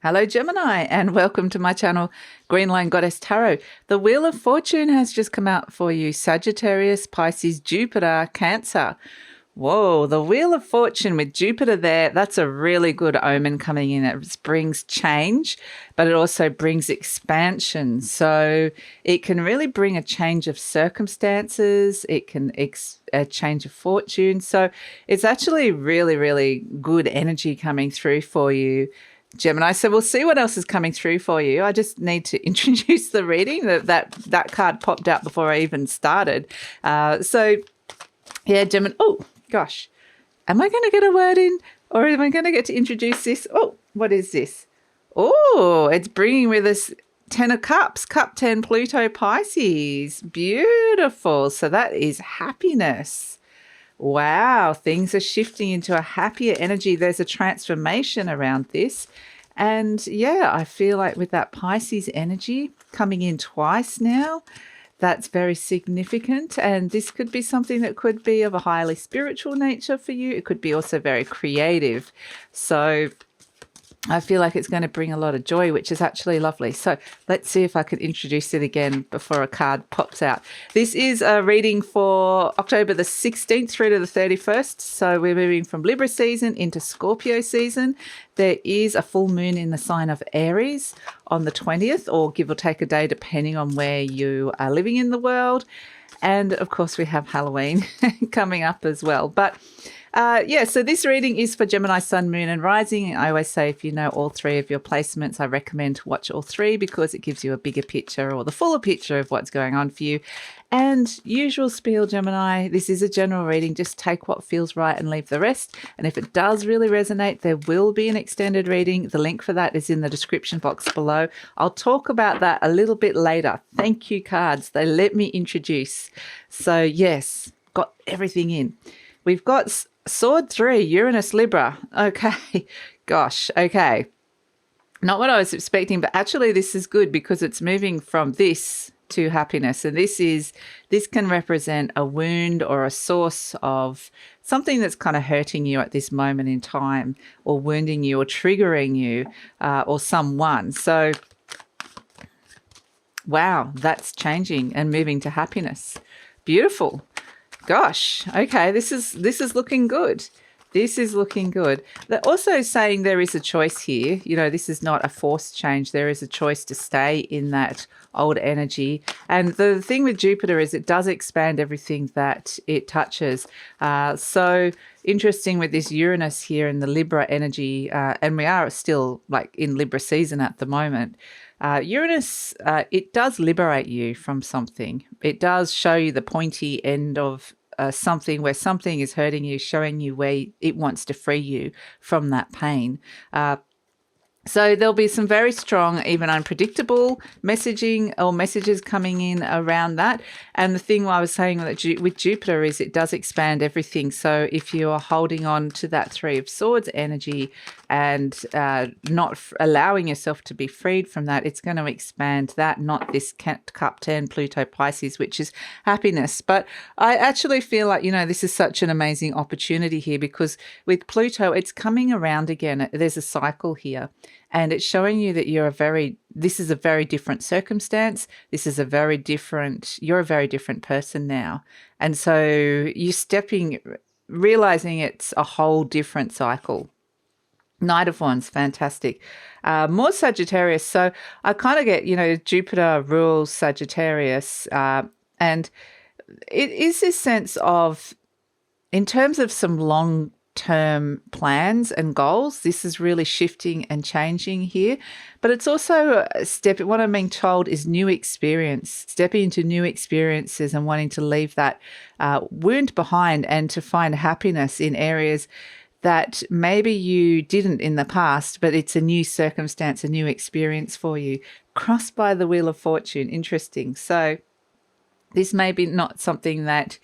Hello Gemini and welcome to my channel GreenLion Goddess Tarot. The Wheel of Fortune has just come out for you. Sagittarius, Pisces, Jupiter, Cancer. Whoa, the Wheel of Fortune with Jupiter there, that's a really good omen coming in. It brings change, but it also brings expansion. So it can really bring a change of circumstances. It can a change of fortune. So it's actually really, really good energy coming through for you, Gemini. So we'll see what else is coming through for you. I just need to introduce the reading. That card popped out before I even started. Yeah, Gemini. Oh, gosh. Am I going to get a word in or am I going to get to introduce this? Oh, what is this? Oh, it's bringing with us 10 of Cups, Cup 10, Pluto, Pisces. Beautiful. So that is happiness. Wow, things are shifting into a happier energy. There's a transformation around this. And yeah, I feel like with that Pisces energy coming in twice now, that's very significant. And this could be something that could be of a highly spiritual nature for you. It could be also very creative. So I feel like it's going to bring a lot of joy, which is actually lovely. So let's see if I can introduce it again before a card pops out. This is a reading for October the 16th through to the 31st. So we're moving from Libra season into Scorpio season. There is a full moon in the sign of Aries on the 20th, or give or take a day, depending on where you are living in the world. And of course, we have Halloween coming up as well. But yeah, so this reading is for Gemini, Sun, Moon and Rising. I always say if you know all three of your placements, I recommend to watch all three because it gives you a bigger picture or the fuller picture of what's going on for you. And usual spiel, Gemini, this is a general reading. Just take what feels right and leave the rest. And if it does really resonate, there will be an extended reading. The link for that is in the description box below. I'll talk about that a little bit later. Thank you, cards. They let me introduce. So yes, got everything in. We've got Sword 3, Uranus, Libra. Okay. Gosh. Okay. Not what I was expecting, but actually this is good because it's moving from this to happiness. And this can represent a wound or a source of something that's kind of hurting you at this moment in time, or wounding you or triggering you, or someone. So wow, that's changing and moving to happiness. Beautiful. Gosh, okay, this is looking good. This is looking good. They're also saying there is a choice here. You know, this is not a forced change. There is a choice to stay in that old energy. And the thing with Jupiter is it does expand everything that it touches. So interesting with this Uranus here in the Libra energy, and we are still like in Libra season at the moment. Uranus, it does liberate you from something. It does show you the pointy end of something where something is hurting you, showing you where it wants to free you from that pain. So there'll be some very strong, even unpredictable messaging or messages coming in around that. And the thing I was saying with Jupiter is it does expand everything. So if you are holding on to that Three of Swords energy and not allowing yourself to be freed from that, it's going to expand that, not this Cup 10, Pluto, Pisces, which is happiness. But I actually feel like, you know, this is such an amazing opportunity here because with Pluto, it's coming around again. There's a cycle here. And it's showing you that this is a very different circumstance. This is you're a very different person now. And so you're realizing it's a whole different cycle. Knight of Wands, fantastic. More Sagittarius. So I kind of get, you know, Jupiter rules Sagittarius. And it is this sense of, in terms of some long-term plans and goals, this is really shifting and changing here. But it's also what I'm being told is new experience, stepping into new experiences and wanting to leave that wound behind and to find happiness in areas that maybe you didn't in the past, but it's a new circumstance, a new experience for you. Crossed by the Wheel of Fortune. Interesting. So this may be not something that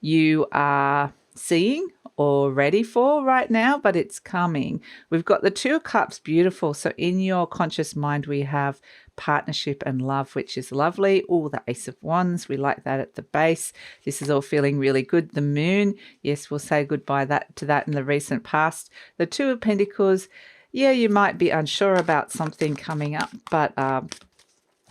you are seeing or ready for right now, but it's coming. We've got the Two of Cups, beautiful. So in your conscious mind, we have partnership and love, which is lovely. Oh, the Ace of Wands, we like that at the base. This is all feeling really good. The Moon, yes, we'll say goodbye to that in the recent past. The Two of Pentacles, yeah, you might be unsure about something coming up, but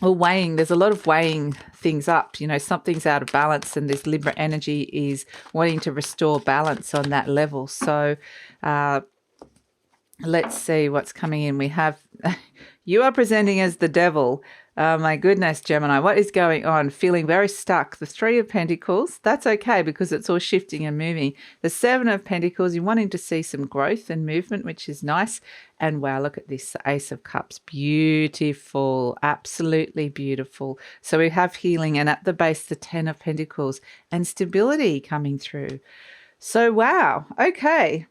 or weighing, there's a lot of weighing things up. You know, something's out of balance, and this Libra energy is wanting to restore balance on that level. So let's see what's coming in. We have you are presenting as the devil. Oh my goodness, Gemini, what is going on? Feeling very stuck. The Three of Pentacles, that's okay because it's all shifting and moving. The Seven of Pentacles, you're wanting to see some growth and movement, which is nice. And wow, look at this Ace of Cups. Beautiful, absolutely beautiful. So we have healing, and at the base, the Ten of Pentacles and stability coming through. So wow, okay.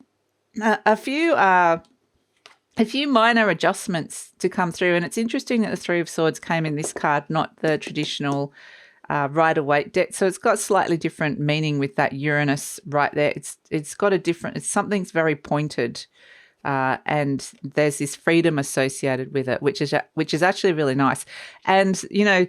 A few minor adjustments to come through, and it's interesting that the Three of Swords came in this card, not the traditional Rider Waite deck. So it's got slightly different meaning with that Uranus right there. It's got a different. It's something's very pointed, and there's this freedom associated with it, which is actually really nice. And you know,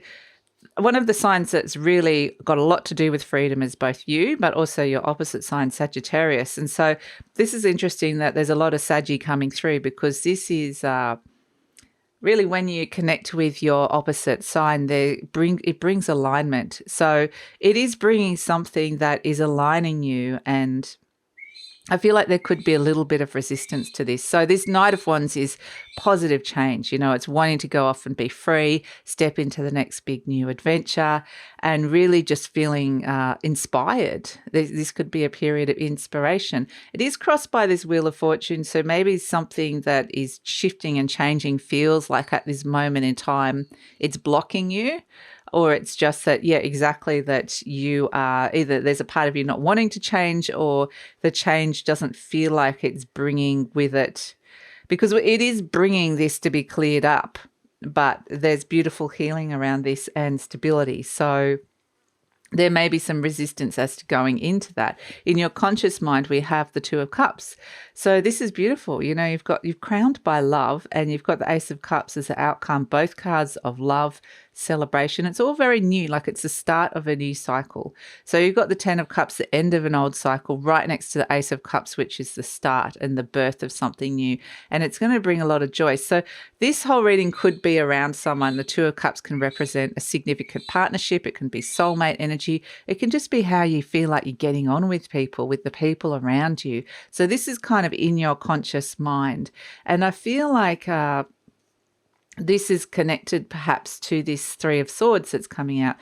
one of the signs that's really got a lot to do with freedom is both you, but also your opposite sign, Sagittarius. And so this is interesting that there's a lot of Saggy coming through, because this is really when you connect with your opposite sign, it brings alignment. So it is bringing something that is aligning you, and I feel like there could be a little bit of resistance to this. So this Knight of Wands is positive change. You know, it's wanting to go off and be free, step into the next big new adventure, and really just feeling inspired. This could be a period of inspiration. It is crossed by this Wheel of Fortune. So maybe something that is shifting and changing feels like at this moment in time, it's blocking you. Or it's just that, yeah, exactly, that you are either there's a part of you not wanting to change, or the change doesn't feel like it's bringing with it, because it is bringing this to be cleared up, but there's beautiful healing around this and stability. So there may be some resistance as to going into that. In your conscious mind, we have the Two of Cups. So this is beautiful. You know, you've crowned by love, and you've got the Ace of Cups as the outcome, both cards of love, celebration. It's all very new, like it's the start of a new cycle. So you've got the Ten of Cups, the end of an old cycle, right next to the Ace of Cups, which is the start and the birth of something new. And it's going to bring a lot of joy. So this whole reading could be around someone. The Two of Cups can represent a significant partnership. It can be soulmate energy. It can just be how you feel like you're getting on with people, with the people around you. So this is kind of in your conscious mind. And I feel like this is connected perhaps to this Three of Swords that's coming out,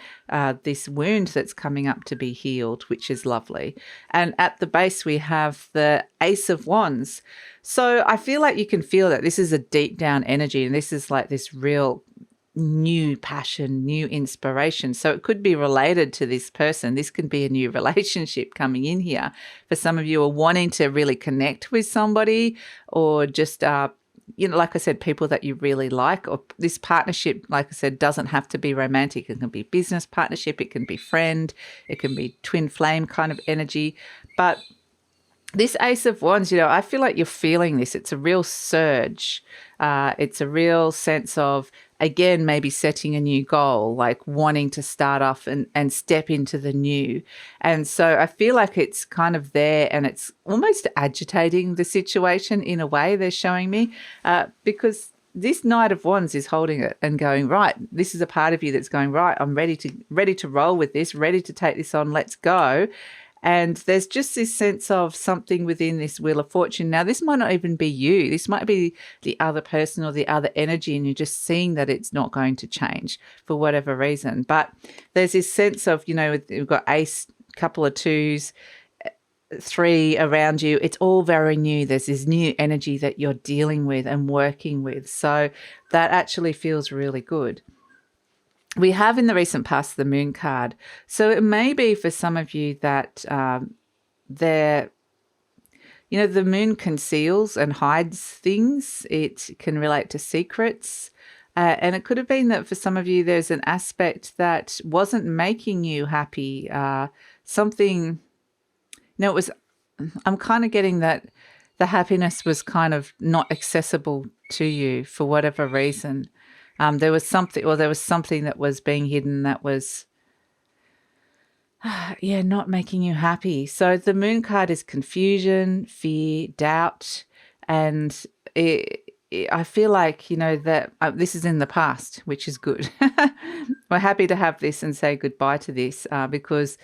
this wound that's coming up to be healed, which is lovely. And at the base, we have the Ace of Wands. So I feel like you can feel that this is a deep down energy, and this is like this real new passion, new inspiration. So it could be related to this person. This can be a new relationship coming in here. For some of you are wanting to really connect with somebody, or just you know, like I said, people that you really like, or this partnership, like I said, doesn't have to be romantic. It can be business partnership. It can be friend. It can be twin flame kind of energy. But this Ace of Wands, you know, I feel like you're feeling this. It's a real surge. It's a real sense of, again, maybe setting a new goal, like wanting to start off and step into the new. And so I feel like it's kind of there, and it's almost agitating the situation in a way, they're showing me, because this Knight of Wands is holding it and going, right, this is a part of you that's going, right, I'm ready to roll with this, ready to take this on, let's go. And there's just this sense of something within this Wheel of Fortune. Now, this might not even be you. This might be the other person or the other energy, and you're just seeing that it's not going to change for whatever reason. But there's this sense of, you know, we've got Ace, couple of twos, three around you. It's all very new. There's this new energy that you're dealing with and working with. So that actually feels really good. We have in the recent past the Moon card. So it may be for some of you that the Moon conceals and hides things. It can relate to secrets. And it could have been that for some of you, there's an aspect that wasn't making you happy. Something, I'm kind of getting that the happiness was kind of not accessible to you for whatever reason. There was something that was being hidden that was, not making you happy. So the Moon card is confusion, fear, doubt, and I feel like, that this is in the past, which is good. We're happy to have this and say goodbye to this because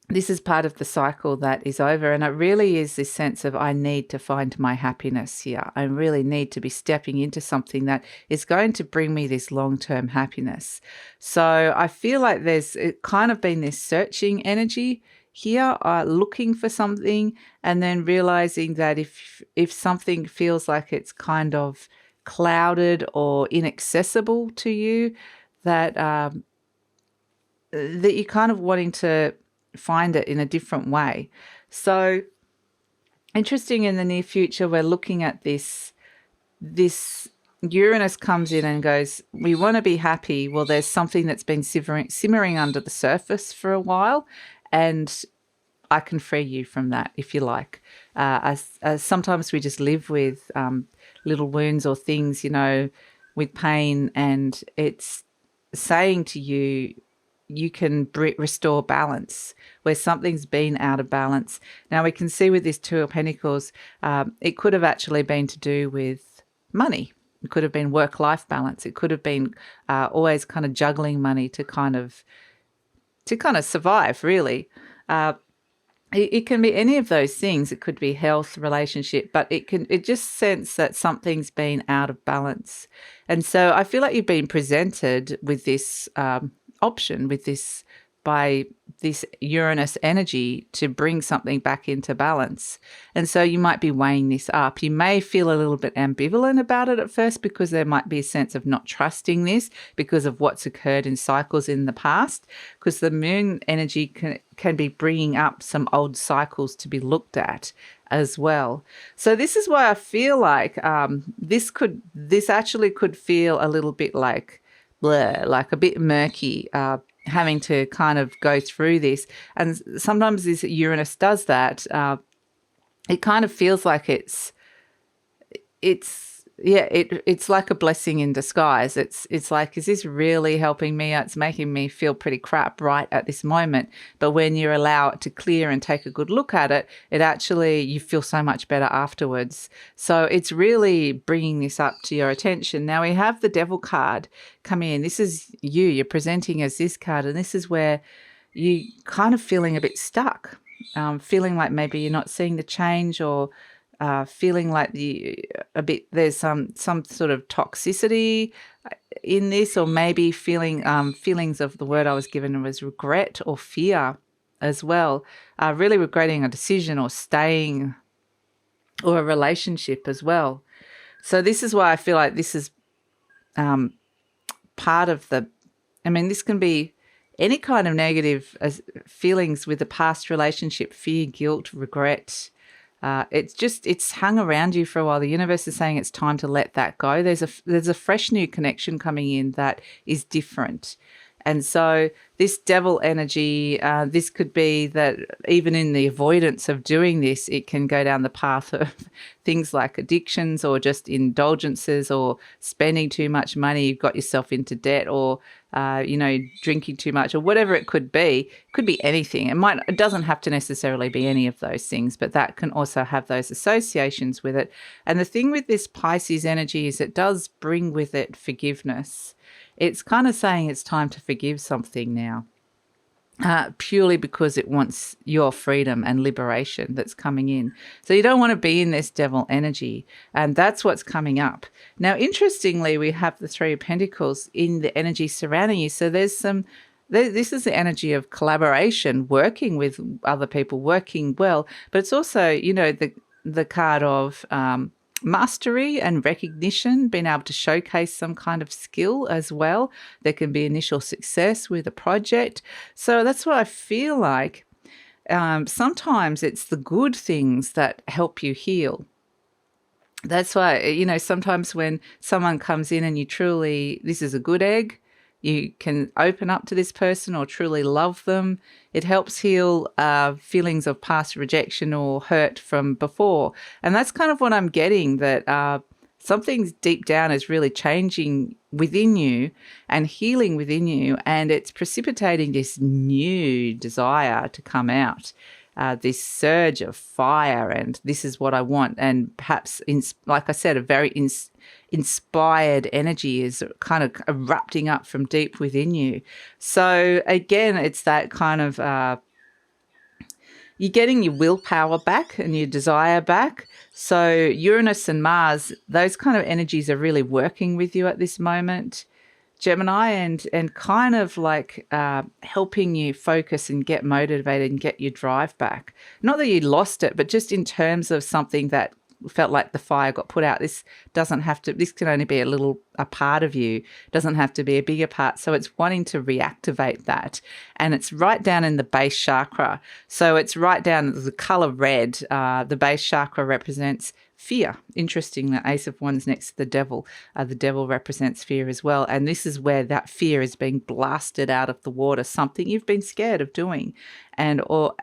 this is part of the cycle that is over. And it really is this sense of I need to find my happiness here. I really need to be stepping into something that is going to bring me this long-term happiness. So I feel like there's kind of been this searching energy here, looking for something, and then realizing that if something feels like it's kind of clouded or inaccessible to you, that that you're kind of wanting to find it in a different way. So interesting, in the near future, we're looking at this Uranus comes in and goes, we want to be happy. Well, there's something that's been simmering under the surface for a while, and I can free you from that if you like. As sometimes we just live with little wounds or things, with pain, and it's saying to you, you can restore balance where something's been out of balance. Now we can see with this Two of Pentacles, it could have actually been to do with money. It could have been work-life balance. It could have been always kind of juggling money to kind of survive, really. It can be any of those things. It could be health, relationship, but it just sense that something's been out of balance. And so I feel like you've been presented with this option, by this Uranus energy to bring something back into balance. And so you might be weighing this up. You may feel a little bit ambivalent about it at first because there might be a sense of not trusting this because of what's occurred in cycles in the past, because the moon energy can be bringing up some old cycles to be looked at as well. So this is why I feel like this actually could feel a little bit like blur, like a bit murky, having to kind of go through this. And sometimes this Uranus does that. It kind of feels like it's like a blessing in disguise. It's like, is this really helping me? It's making me feel pretty crap right at this moment. But when you allow it to clear and take a good look at it, you feel so much better afterwards. So it's really bringing this up to your attention. Now we have the Devil card come in. This is you're presenting as this card, and this is where you kind of feeling a bit stuck, feeling like maybe you're not seeing the change, or feeling like there's some sort of toxicity in this, or maybe feelings of, the word I was given was regret or fear as well. Really regretting a decision or staying, or a relationship as well. So this is why I feel like this is part of this can be any kind of negative feelings with a past relationship, fear, guilt, regret. It's hung around you for a while. The universe is saying it's time to let that go. There's a fresh new connection coming in that is different. And so this Devil energy, this could be that even in the avoidance of doing this, it can go down the path of things like addictions, or just indulgences, or spending too much money. You've got yourself into debt, or drinking too much, or whatever it could be. It could be anything. It doesn't have to necessarily be any of those things, but that can also have those associations with it. And the thing with this Pisces energy is it does bring with it forgiveness. It's kind of saying it's time to forgive something now, purely because it wants your freedom and liberation that's coming in. So you don't want to be in this Devil energy, and that's what's coming up. Now, interestingly, we have the Three of Pentacles in the energy surrounding you. So this is the energy of collaboration, working with other people, working well, but it's also, the card of mastery and recognition, being able to showcase some kind of skill as well. There can be initial success with a project. So that's what I feel like. Sometimes it's the good things that help you heal. That's why, sometimes when someone comes in and this is a good egg, you can open up to this person or truly love them. It helps heal feelings of past rejection or hurt from before. And that's kind of what I'm getting, that something deep down is really changing within you and healing within you, and it's precipitating this new desire to come out. this surge of fire, and this is what I want. And perhaps, like I said, a very inspired energy is kind of erupting up from deep within you. So again, it's that kind of you're getting your willpower back and your desire back. So Uranus and Mars, those kind of energies are really working with you at this moment, Gemini, and kind of like helping you focus and get motivated and get your drive back. Not that you lost it, but just in terms of something that felt like the fire got put out. This can only be a part of you. It doesn't have to be a bigger part. So it's wanting to reactivate that. And it's right down in the base chakra. So it's right down the color red. The base chakra represents fear. Interesting, the Ace of Wands next to the Devil. The Devil represents fear as well. And this is where that fear is being blasted out of the water, something you've been scared of doing or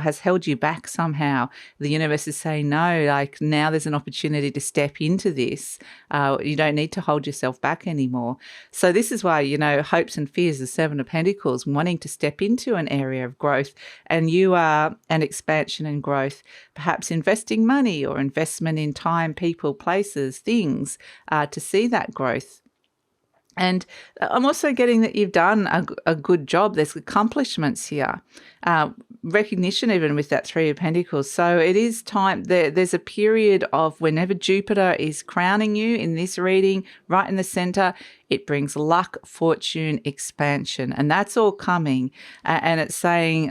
has held you back somehow. The universe is saying, no, like now there's an opportunity to step into this. You don't need to hold yourself back anymore. So this is why, hopes and fears, the Seven of Pentacles, wanting to step into an area of growth, and you are an expansion and growth, perhaps investing money or investment in time, people, places, things, to see that growth. And I'm also getting that you've done a good job. There's accomplishments here, recognition even with that Three of Pentacles. So it is time. There's a period of whenever Jupiter is crowning you in this reading, right in the center, it brings luck, fortune, expansion, and that's all coming. And it's saying,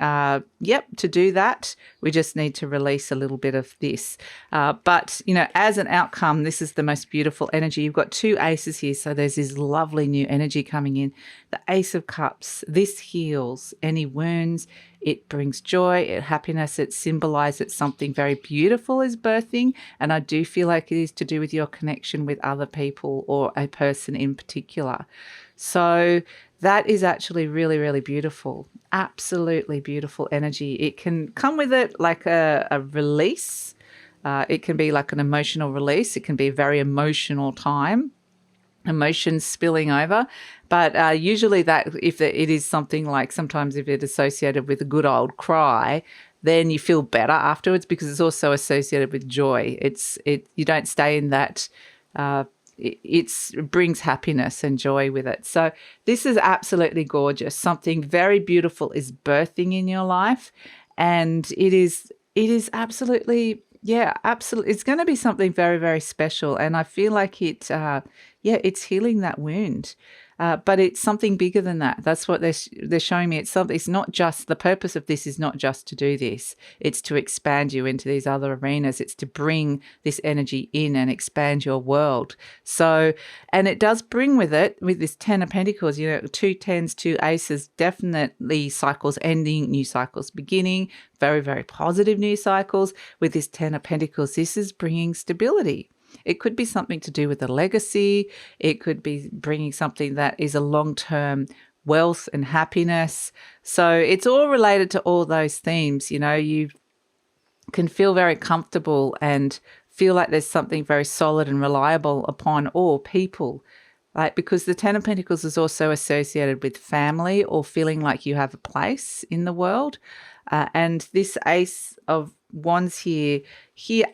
yep, to do that, we just need to release a little bit of this. But, as an outcome, this is the most beautiful energy. You've got two aces here, so there's this lovely new energy coming in. The Ace of Cups, this heals any wounds. It brings joy, happiness. It symbolizes something very beautiful is birthing. And I do feel like it is to do with your connection with other people or a person in particular. So that is actually really, really beautiful. Absolutely beautiful energy. It can come with it like a release. It can be like an emotional release. It can be a very emotional time. Emotions spilling over, but usually that if it is something like, sometimes if it's associated with a good old cry, then you feel better afterwards because it's also associated with joy. You don't stay in that. It brings happiness and joy with it. So this is absolutely gorgeous. Something very beautiful is birthing in your life, and it is absolutely. Yeah, absolutely. It's going to be something very, very special. And I feel like it's healing that wound. But it's something bigger than that. That's what they're showing me. It's not just, the purpose of this is not just to do this. It's to expand you into these other arenas. It's to bring this energy in and expand your world. So, and it does bring with it, with this Ten of Pentacles, 2 tens, 2 aces, definitely cycles ending, new cycles beginning, very, very positive new cycles. With this Ten of Pentacles, this is bringing stability. It could be something to do with a legacy. It could be bringing something that is a long-term wealth and happiness. So it's all related to all those themes. You can feel very comfortable and feel like there's something very solid and reliable upon all people. Because the Ten of Pentacles is also associated with family or feeling like you have a place in the world. And this Ace of Wands here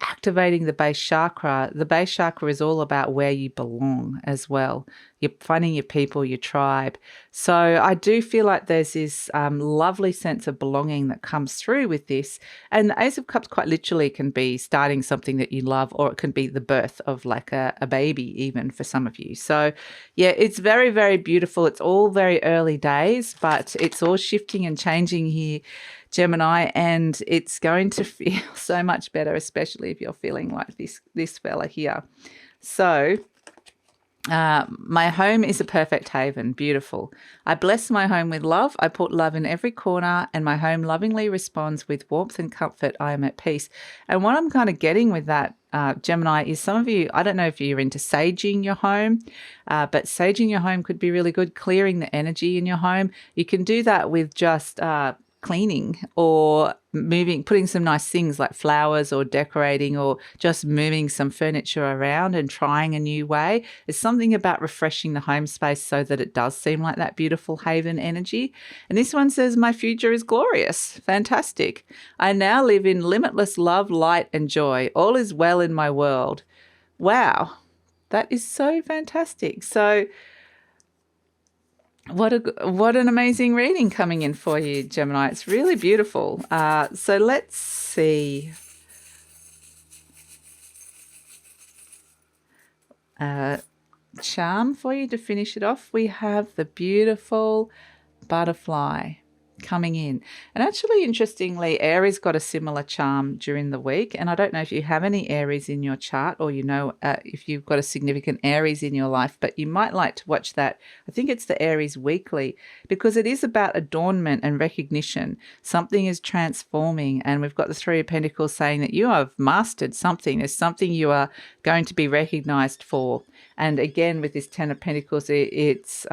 activating the base chakra. The base chakra is all about where you belong as well. You're finding your people, your tribe. So I do feel like there's this lovely sense of belonging that comes through with this. And the Ace of Cups quite literally can be starting something that you love, or it can be the birth of like a baby even for some of you. So yeah, it's very, very beautiful. It's all very early days, but it's all shifting and changing here, Gemini, and it's going to feel so much better, especially if you're feeling like this fella here. So my home is a perfect haven. Beautiful. I bless my home with love. I put love in every corner, and my home lovingly responds with warmth and comfort. I am at peace. And what I'm kind of getting with that, Gemini, is some of you, I don't know if you're into saging your home, but saging your home could be really good, clearing the energy in your home. You can do that with just cleaning or moving, putting some nice things like flowers or decorating or just moving some furniture around and trying a new way. It's something about refreshing the home space so that it does seem like that beautiful haven energy. And this one says, my future is glorious. Fantastic. I now live in limitless love, light, and joy. All is well in my world. Wow. That is so fantastic. So what an amazing reading coming in for you, Gemini. It's really beautiful. So let's see. Charm for you to finish it off. We have the beautiful butterfly coming in. And actually, interestingly, Aries got a similar charm during the week. And I don't know if you have any Aries in your chart, or if you've got a significant Aries in your life, but you might like to watch that. I think it's the Aries Weekly, because it is about adornment and recognition. Something is transforming, and we've got the Three of Pentacles saying that you have mastered something. There's something you are going to be recognized for. And again, with this Ten of Pentacles, it's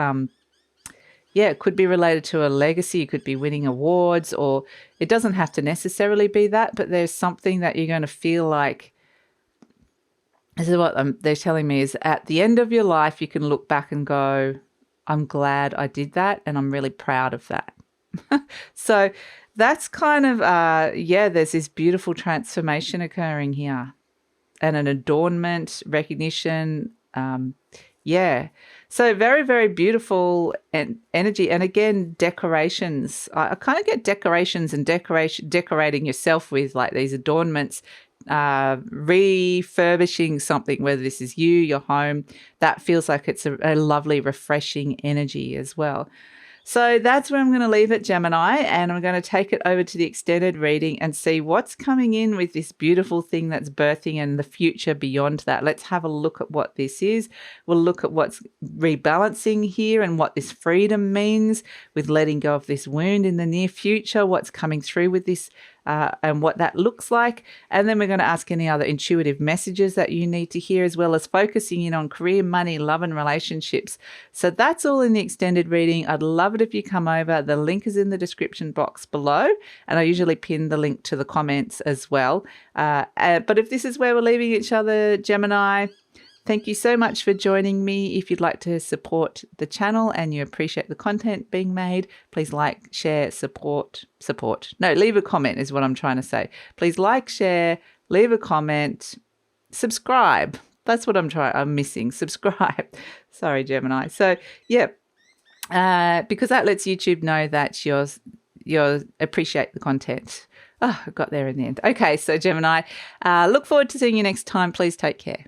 it could be related to a legacy. You could be winning awards, or it doesn't have to necessarily be that, but there's something that you're going to feel like, this is what they're telling me, is at the end of your life, you can look back and go, I'm glad I did that, and I'm really proud of that. So that's kind of, there's this beautiful transformation occurring here, and an adornment, recognition, So very, very beautiful energy. And again, decorations. I kind of get decorations and decorating yourself with like these adornments, refurbishing something, whether this is you, your home. That feels like it's a lovely, refreshing energy as well. So that's where I'm going to leave it, Gemini, and I'm going to take it over to the extended reading and see what's coming in with this beautiful thing that's birthing and the future beyond that. Let's have a look at what this is. We'll look at what's rebalancing here and what this freedom means with letting go of this wound in the near future, what's coming through with this and what that looks like. And then we're going to ask any other intuitive messages that you need to hear, as well as focusing in on career, money, love, and relationships. So that's all in the extended reading. I'd love it if you come over. The link is in the description box below, and I usually pin the link to the comments as well. But if this is where we're leaving each other, Gemini, thank you so much for joining me. If you'd like to support the channel and you appreciate the content being made, please like, share, support. No, leave a comment is what I'm trying to say. Please like, share, leave a comment, subscribe. That's what I'm missing. Subscribe. Sorry, Gemini. So, because that lets YouTube know that you appreciate the content. Oh, I got there in the end. Okay, so Gemini, look forward to seeing you next time. Please take care.